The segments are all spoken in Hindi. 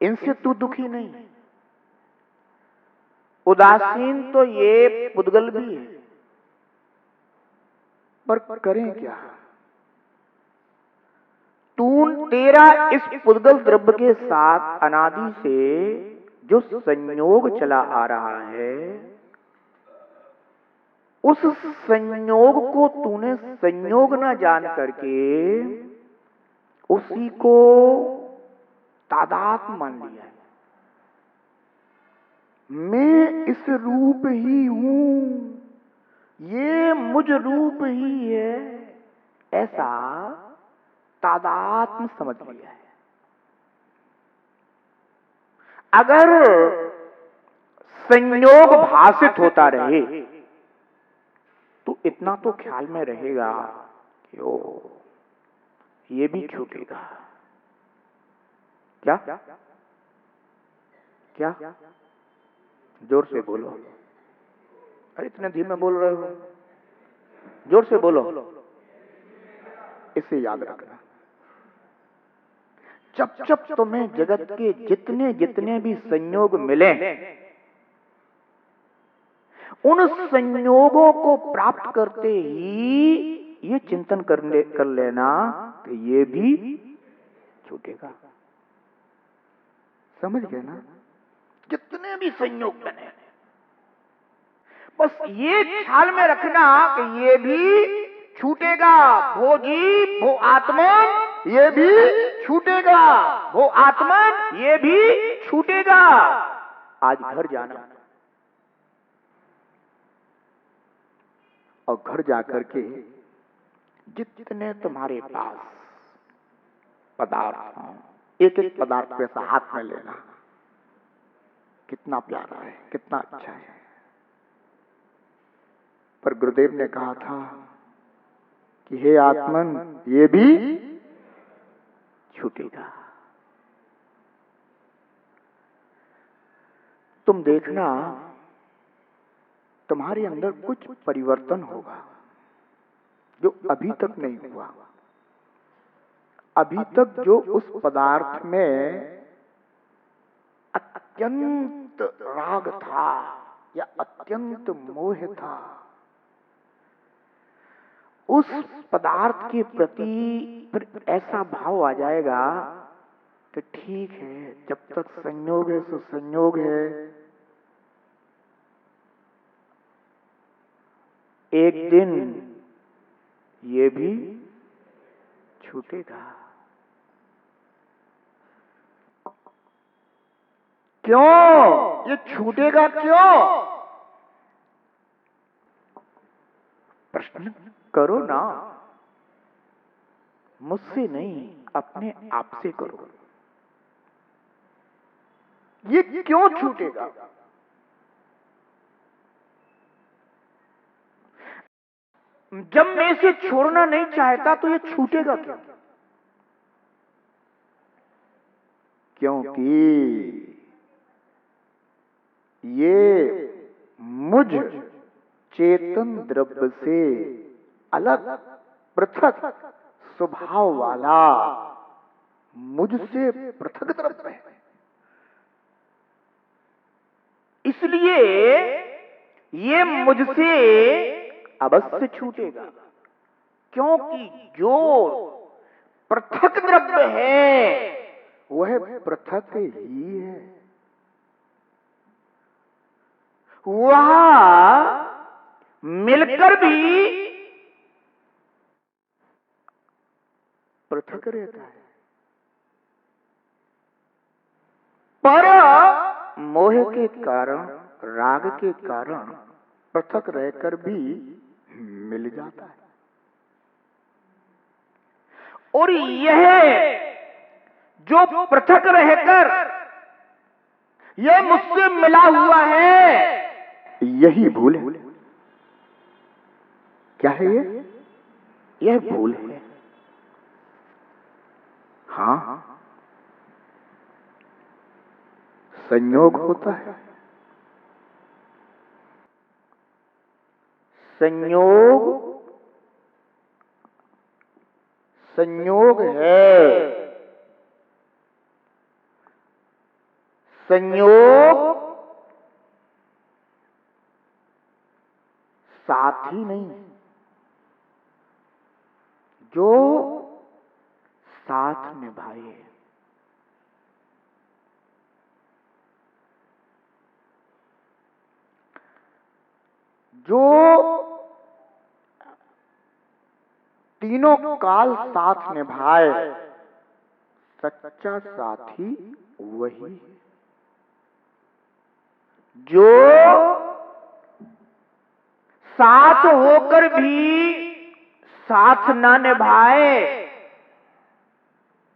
इनसे तू दुखी नहीं। उदासीन तो ये पुद्गल भी है, पर करें क्या? तेरा इस पुद्गल द्रव्य के साथ अनादि से जो संयोग चला आ रहा है, उस संयोग को तूने संयोग न जान करके उसी को तादात्म्य मान लिया है। मैं इस रूप ही हूं, ये मुझ रूप ही है, ऐसा तादात्म्य समझ लिया है। अगर संयोग भासित होता रहे तो इतना तो ख्याल में रहेगा कि ओ ये भी छूटेगा। क्या क्या? जोर से बोलो। अरे इतने धीमे बोल रहे हो, जोर से बोलो। इसे याद रखना, जब जब तुम्हें जगत के जितने जितने भी संयोग मिले, उन संयोगों को प्राप्त करते ही ये चिंतन कर लेना कि ये भी छूटेगा। समझ गए ना? जितने भी संयोग बने, बस ये ख्याल में रखना कि ये भी छूटेगा। भोगी भो आत्मन, ये भी छूटेगा। भो आत्मन, ये भी छूटेगा। आज घर जाना और घर जाकर के जितने तुम्हारे पास पदार्थ हों, एक एक पदार्थ को ऐसा हाथ में लेना। कितना प्यारा है, कितना अच्छा है। पर गुरुदेव ने कहा था कि हे आत्मन, ये भी छूटेगा। तुम देखना, तुम्हारे अंदर कुछ परिवर्तन होगा जो अभी तक नहीं हुआ। अभी तक जो उस पदार्थ में अत्यंत राग था या अत्यंत मोह था, उस पदार्थ के प्रति फिर ऐसा भाव आ जाएगा कि ठीक है, जब तक संयोग है सो संयोग है, एक दिन ये भी छूटेगा। क्यों ये छूटेगा? क्यों? प्रश्न करो ना, मुझसे नहीं, अपने आप से करो। ये क्यों छूटेगा? जब मैं इसे छोड़ना नहीं चाहता तो ये छूटेगा क्यों? क्योंकि ये मुझ चेतन द्रव्य से अलग पृथक स्वभाव वाला मुझसे पृथक द्रव्य है। इसलिए ये मुझसे अवश्य छूटेगा, क्योंकि जो पृथक द्रव्य है वह पृथक ही है। वह मिलकर भी पृथक रहता है, पर मोह के कारण, राग के कारण पृथक रहकर भी मिल जाता है। और यह जो पृथक रहकर यह मुझसे मिला हुआ है, यही भूल है। क्या है ये? यह भूल है। हाँ, संयोग होता है। संयोग है। संयोग साथी नहीं, जो साथ निभाए। जो तीनों काल साथ निभाए, सच्चा साथी वही है। जो साथ होकर भी साथ ना निभाए,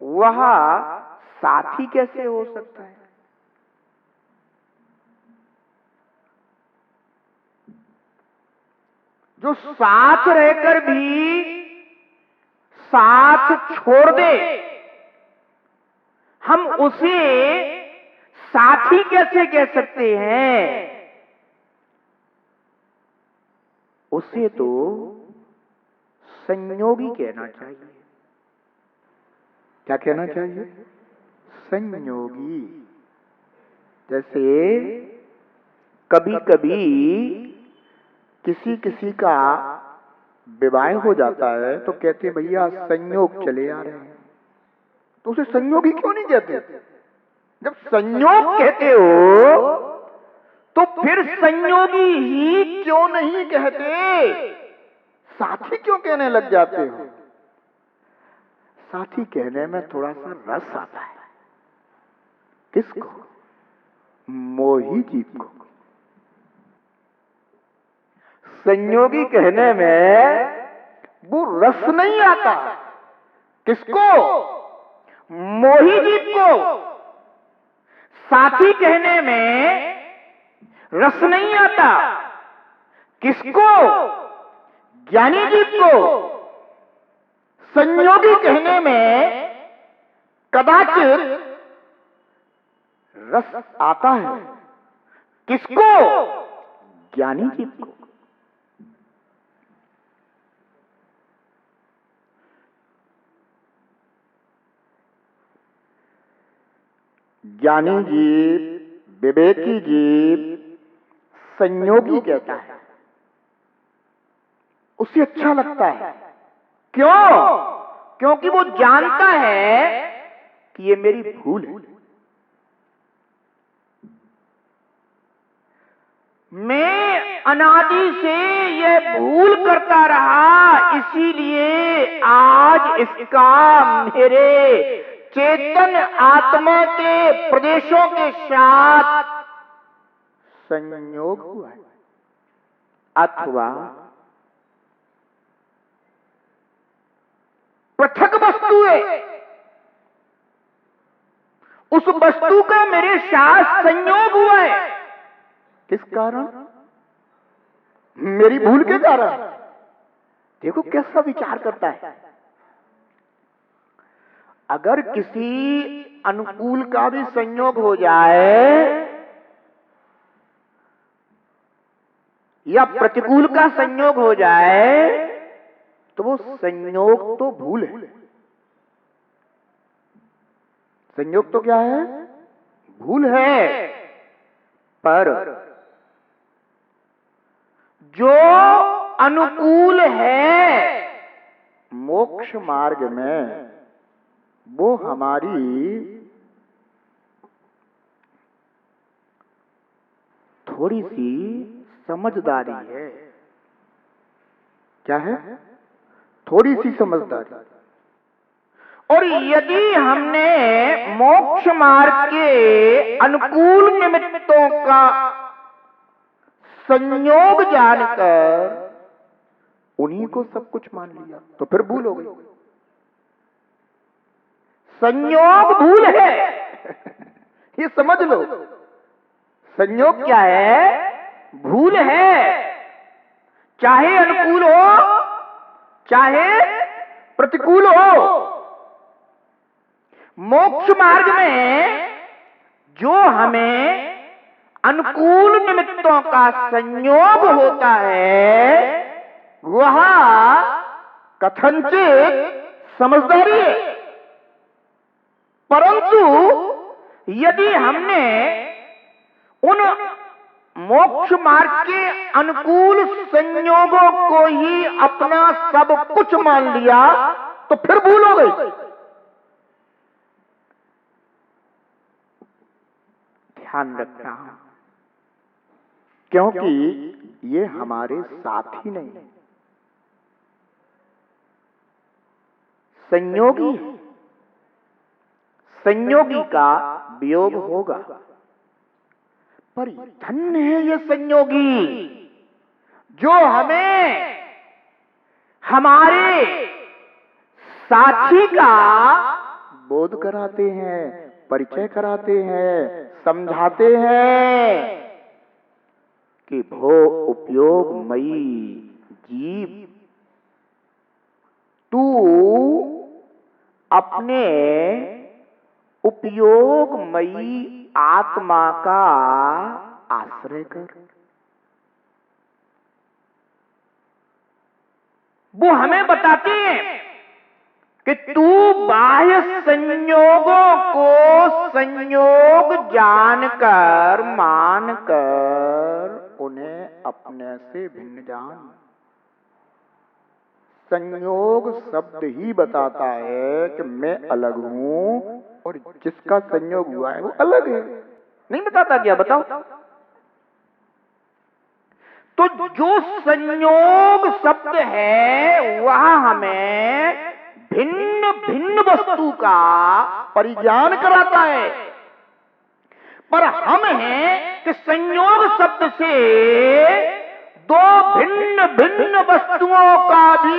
वह साथी कैसे हो सकता है? जो साथ रहकर भी साथ छोड़ दे, हम उसे साथी कैसे कह सकते हैं? उसे तो संयोगी कहना चाहिए। क्या कहना चाहिए? संयोगी। जैसे कभी कभी किसी का विवाह हो जाता है तो कहते हैं भैया संयोग चले आ रहे हैं, तो उसे संयोगी क्यों नहीं कहते? जब संयोग कहते हो तो फिर संयोगी ही क्यों नहीं कहते? साथी क्यों कहने लग जाते हो? साथी कहने में थोड़ा सा रस आता है। किसको? मोही जीव को। संयोगी कहने में वो रस नहीं आता। किसको? मोही जीव को। साथी कहने में रस नहीं आता। किसको? ज्ञानी जीव को। संयोगी कहने में कदाचित रस आता है। किसको? ज्ञानी जीव को। ज्ञानी जीव, विवेकी जीव संयोगी कहता है, उसे अच्छा लगता है। क्यों? क्योंकि वो जानता है कि ये मेरी भूल है। मैं अनादि से ये भूल करता रहा, इसीलिए आज इसका मेरे चेतन आत्मा के प्रदेशों के साथ संयोग हुआ है। अथवा पृथक वस्तु है, उस वस्तु का मेरे साथ संयोग हुआ है। किस कारण? मेरी भूल के कारण। देखो कैसा विचार करता है। अगर किसी अनुकूल का भी संयोग हो जाए या प्रतिकूल का संयोग हो जाए, तो वो संयोग तो भूल है। संयोग तो क्या है? भूल है। पर जो अनुकूल है मोक्ष मार्ग में, वो हमारी थोड़ी सी समझदारी है। क्या है? थोड़ी सी समझदारी। और यदि हमने मोक्ष मार्ग के अनुकूल निमित्तों का संयोग जानकर उन्हीं को सब कुछ मान लिया, तो फिर भूल हो गई। संयोग भूल है। ये समझ लो। संयोग क्या है? भूल है। चाहे अनुकूल हो चाहे प्रतिकूल हो। मोक्ष मार्ग में जो हमें अनुकूल निमित्तों का संयोग होता है, वह कथनचित समझदारी है। परंतु यदि हमने उन मोक्ष मार्ग के अनुकूल संयोगों को ही अपना सब कुछ मान लिया तो फिर भूल हो गई। ध्यान रखना, क्योंकि ये हमारे साथी नहीं, संयोगी है। संयोगी का वियोग होगा, पर धन्य है ये संयोगी जो हमें हमारे साथी का बोध कराते हैं, परिचय कराते हैं, समझाते हैं कि भो उपयोगमयी जीव, तू अपने उपयोगमयी आत्मा का आश्रय कर। वो हमें बताते हैं कि तू बाह्य संयोगों को संयोग जानकर, मानकर उन्हें अपने से भिन्न जान। संयोग शब्द ही बताता है कि मैं अलग हूं और जिसका संयोग हुआ है वो अलग है। नहीं बताता क्या? बताओ। तो जो संयोग शब्द है वह हमें भिन्न भिन्न वस्तु का परिज्ञान कराता है, पर हम हैं कि संयोग शब्द से दो भिन्न भिन्न वस्तुओं का भी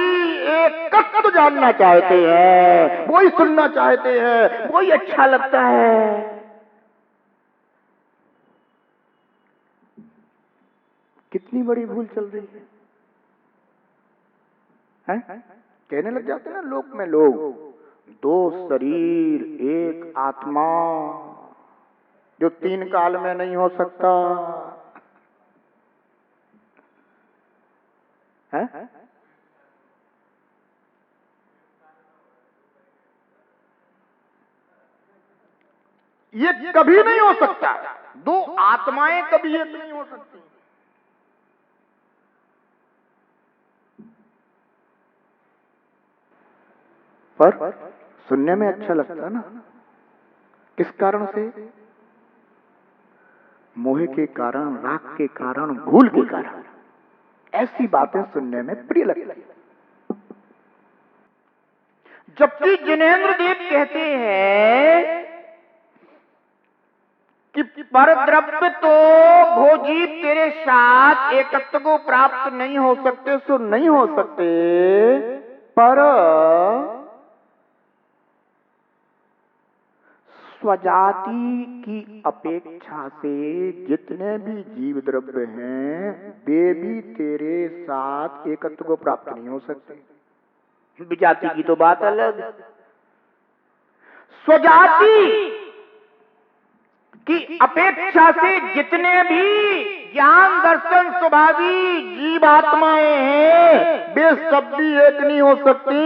एकत्व जानना चाहते हैं, वही सुनना चाहते हैं, वही अच्छा लगता है। कितनी बड़ी भूल चल रही है? कहने लग जाते हैं ना लोक में लोग, दो शरीर एक आत्मा, जो तीन काल में नहीं हो सकता है? ये कभी नहीं हो सकता। दो आत्माएं कभी एक नहीं हो सकती। पर सुनने में अच्छा लगता ना, किस कारण से? मोह के कारण, राग के कारण, भूल के कारण ऐसी बातें सुनने में प्रिय लगती है। जबकि जिनेंद्र देव कहते हैं कि परद्रव्य तो भोजीव तेरे साथ एकत्व को प्राप्त नहीं हो सकते, सो नहीं हो सकते, पर स्वजाति की अपेक्षा से जितने भी जीव द्रव्य हैं वे भी तेरे साथ एकत्व को प्राप्त नहीं हो सकते। विजाति की तो बात अलग। स्वजाति की अपेक्षा से जितने भी ज्ञान दर्शन स्वभावी जीवात्माएं हैं वे सब भी एक नहीं हो सकती।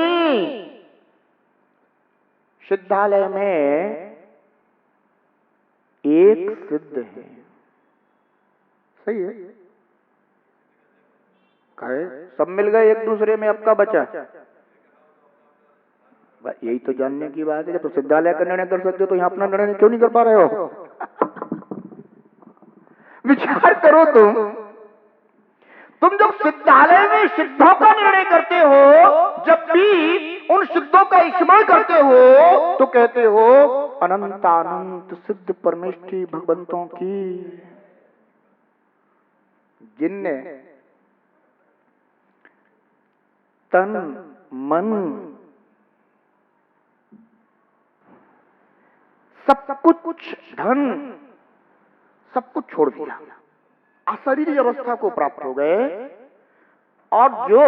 सिद्धालय में एक सिद्ध है, सही है? कहे सब मिल गए एक दूसरे में, अब का बचा? यही तो जानने की बात है। जब तो सिद्धालय का निर्णय कर सकते हो तो यहाँ अपना निर्णय क्यों नहीं कर पा रहे हो? विचार करो तुम जब सिद्धालय में सिद्धों का निर्णय करते हो, जब भी उन सिद्धों का स्मरण करते हो तो कहते हो अनंतानंत सिद्ध परमेष्ठी भगवंतों की, जिनने तन मन सब कुछ, धन सब कुछ छोड़ दिया, अशरीरी अवस्था को प्राप्त हो गए, और जो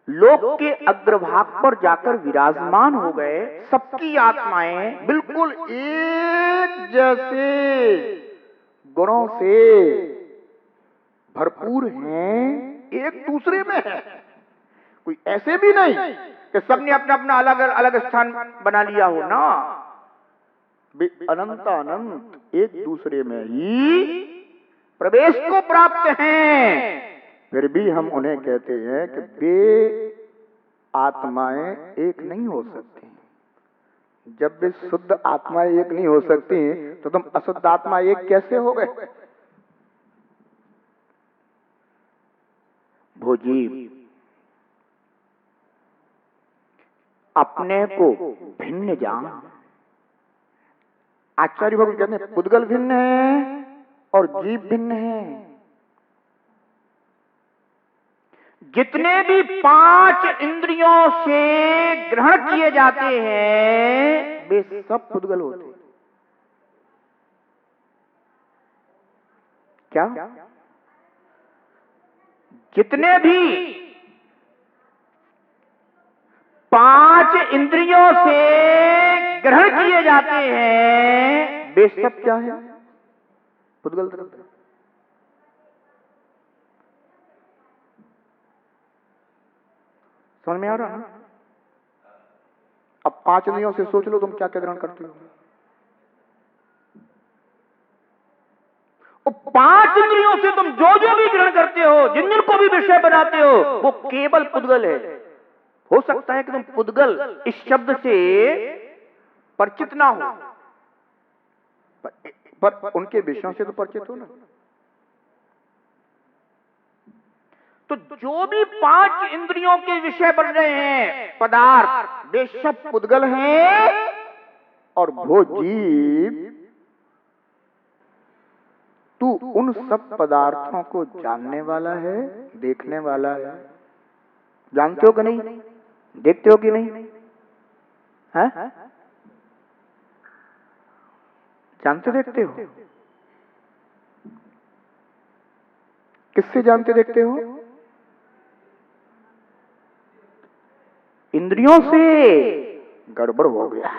लोक के अग्रभाग पर जाकर विराजमान हो गए। सबकी आत्माएं बिल्कुल एक जैसे गुणों से भरपूर हैं, एक दूसरे में है। कोई ऐसे भी नहीं कि सबने अपना अपना अलग अलग स्थान बना लिया हो ना, वे अनंत अनंत एक दूसरे में ही प्रवेश को प्राप्त हैं, फिर भी हम उन्हें कहते हैं कि वे आत्माएं एक नहीं हो सकती। जब वे शुद्ध आत्माएं एक नहीं हो सकती तो तुम अशुद्ध आत्मा एक कैसे हो गए? भोजी अपने को भिन्न जान। आचार्य भगवान कहते हैं पुद्गल भिन्न है और जीव भिन्न है। जितने भी 5 इंद्रियों से ग्रहण किए जाते हैं वे सब पुद्गल होते हैं। क्या? जितने भी 5 इंद्रियों से ग्रहण किए जाते हैं वे सब क्या है? पुद्गल द्रव्य। समझ में आ रहा है? अब 5 इंद्रियों से सोच लो तुम क्या क्या ग्रहण करते हो। 5 इंद्रियों से तुम जो जो भी ग्रहण करते हो, जिन जिन को भी विषय बनाते हो, वो केवल पुद्गल है। हो सकता है कि तुम पुद्गल इस शब्द से परिचित ना हो, पर उनके विषयों से तो परिचित हो ना। तो जो भी 5 इंद्रियों के विषय बन रहे हैं पदार्थ, वे सब पुद्गल हैं और वो जीव तू उन सब पदार्थों को जानने वाला है, देखने वाला है। जानते हो कि नहीं? देखते हो कि नहीं? हैं? जानते देखते हो? किससे जानते देखते हो? इंद्रियों से। गड़बड़ हो गया।